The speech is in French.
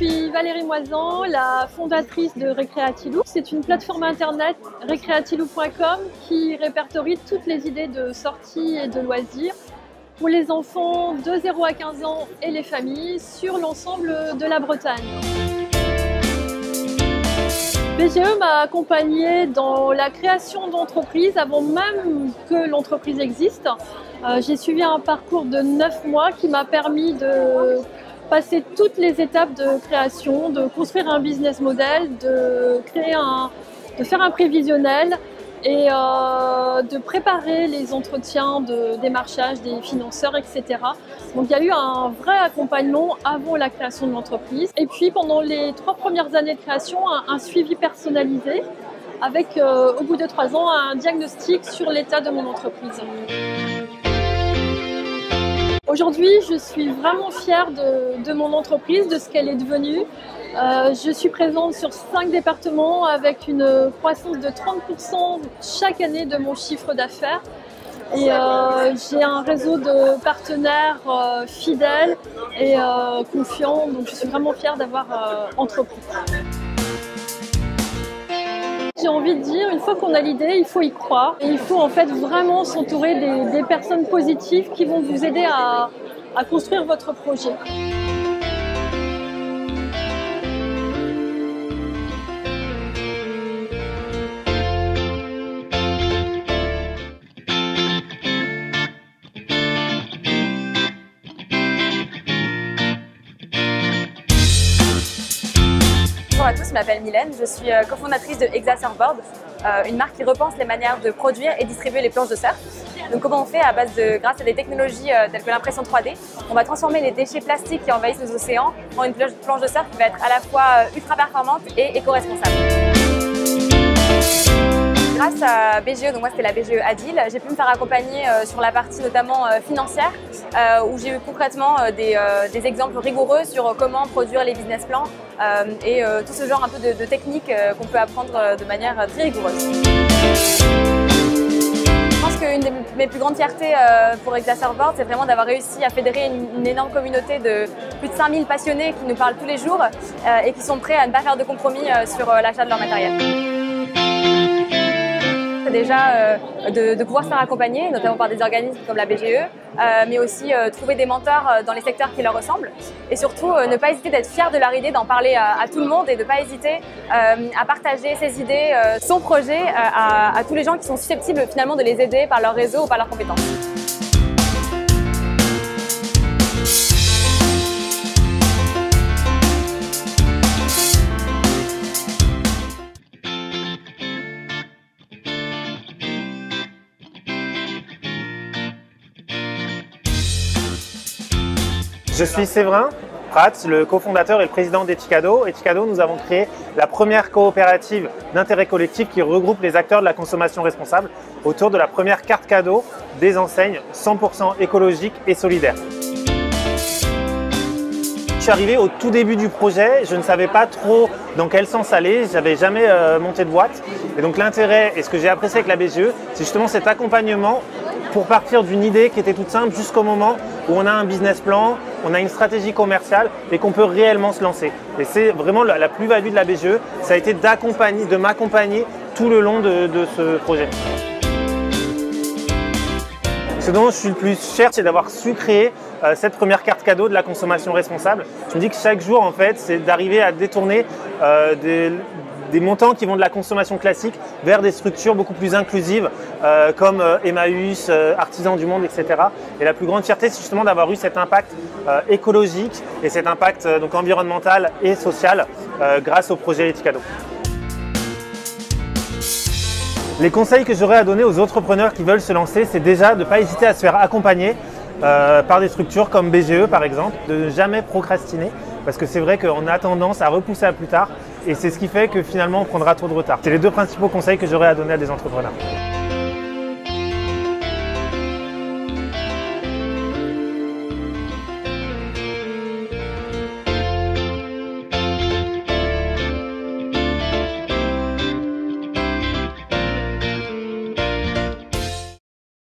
suis Valérie Moisan, la fondatrice de Recreatilou. C'est une plateforme internet recreatilou.com qui répertorie toutes les idées de sorties et de loisirs pour les enfants de 0 à 15 ans et les familles sur l'ensemble de la Bretagne. BGE m'a accompagnée dans la création d'entreprises avant même que l'entreprise existe. J'ai suivi un parcours de 9 mois qui m'a permis de passer toutes les étapes de création, de construire un business model, de faire un prévisionnel et de préparer les entretiens de démarchage des financeurs, etc. Donc il y a eu un vrai accompagnement avant la création de l'entreprise. Et puis pendant les 3 premières années de création, un suivi personnalisé avec au bout de 3 ans un diagnostic sur l'état de mon entreprise. Aujourd'hui, je suis vraiment fière de mon entreprise, de ce qu'elle est devenue. Je suis présente sur 5 départements avec une croissance de 30% chaque année de mon chiffre d'affaires. Et j'ai un réseau de partenaires fidèles et confiants, donc je suis vraiment fière d'avoir entrepris. J'ai envie de dire, une fois qu'on a l'idée, il faut y croire. Et il faut en fait vraiment s'entourer des personnes positives qui vont vous aider à construire votre projet. Bonjour à tous, je m'appelle Mylène, je suis cofondatrice de Exa Surfboard, une marque qui repense les manières de produire et distribuer les planches de surf. Donc comment on fait grâce à des technologies telles que l'impression 3D, on va transformer les déchets plastiques qui envahissent les océans en une planche de surf qui va être à la fois ultra performante et éco-responsable. Grâce à BGE, donc moi c'était la BGE Adil, j'ai pu me faire accompagner sur la partie notamment financière où j'ai eu concrètement des exemples rigoureux sur comment produire les business plans et tout ce genre un peu de techniques qu'on peut apprendre de manière très rigoureuse. Je pense qu'une de mes plus grandes fiertés pour Exa Surfboard, c'est vraiment d'avoir réussi à fédérer une énorme communauté de plus de 5000 passionnés qui nous parlent tous les jours et qui sont prêts à ne pas faire de compromis sur l'achat de leur matériel. Déjà de pouvoir se faire accompagner, notamment par des organismes comme la BGE, mais aussi trouver des mentors dans les secteurs qui leur ressemblent. Et surtout, ne pas hésiter d'être fier de leur idée, d'en parler à tout le monde et de ne pas hésiter à partager ses idées, son projet à tous les gens qui sont susceptibles finalement de les aider par leur réseau ou par leurs compétences. Je suis Séverin Prats, le cofondateur et le président d'Etikado. Etikado, nous avons créé la première coopérative d'intérêt collectif qui regroupe les acteurs de la consommation responsable autour de la première carte cadeau des enseignes 100% écologiques et solidaires. Je suis arrivé au tout début du projet, je ne savais pas trop dans quel sens aller, je n'avais jamais monté de boîte. Et donc l'intérêt et ce que j'ai apprécié avec la BGE, c'est justement cet accompagnement pour partir d'une idée qui était toute simple jusqu'au moment où on a un business plan, on a une stratégie commerciale et qu'on peut réellement se lancer. Et c'est vraiment la plus-value de la BGE, ça a été de m'accompagner tout le long de ce projet. Ce dont je suis le plus fier, c'est d'avoir su créer cette première carte cadeau de la consommation responsable. Je me dis que chaque jour, en fait, c'est d'arriver à détourner des montants qui vont de la consommation classique vers des structures beaucoup plus inclusives comme Emmaüs, Artisans du Monde, etc. Et la plus grande fierté, c'est justement d'avoir eu cet impact écologique et cet impact donc environnemental et social grâce au projet Etikado. Les conseils que j'aurais à donner aux entrepreneurs qui veulent se lancer, c'est déjà de ne pas hésiter à se faire accompagner par des structures comme BGE par exemple, de ne jamais procrastiner parce que c'est vrai qu'on a tendance à repousser à plus tard et c'est ce qui fait que finalement on prendra trop de retard. C'est les 2 principaux conseils que j'aurais à donner à des entrepreneurs.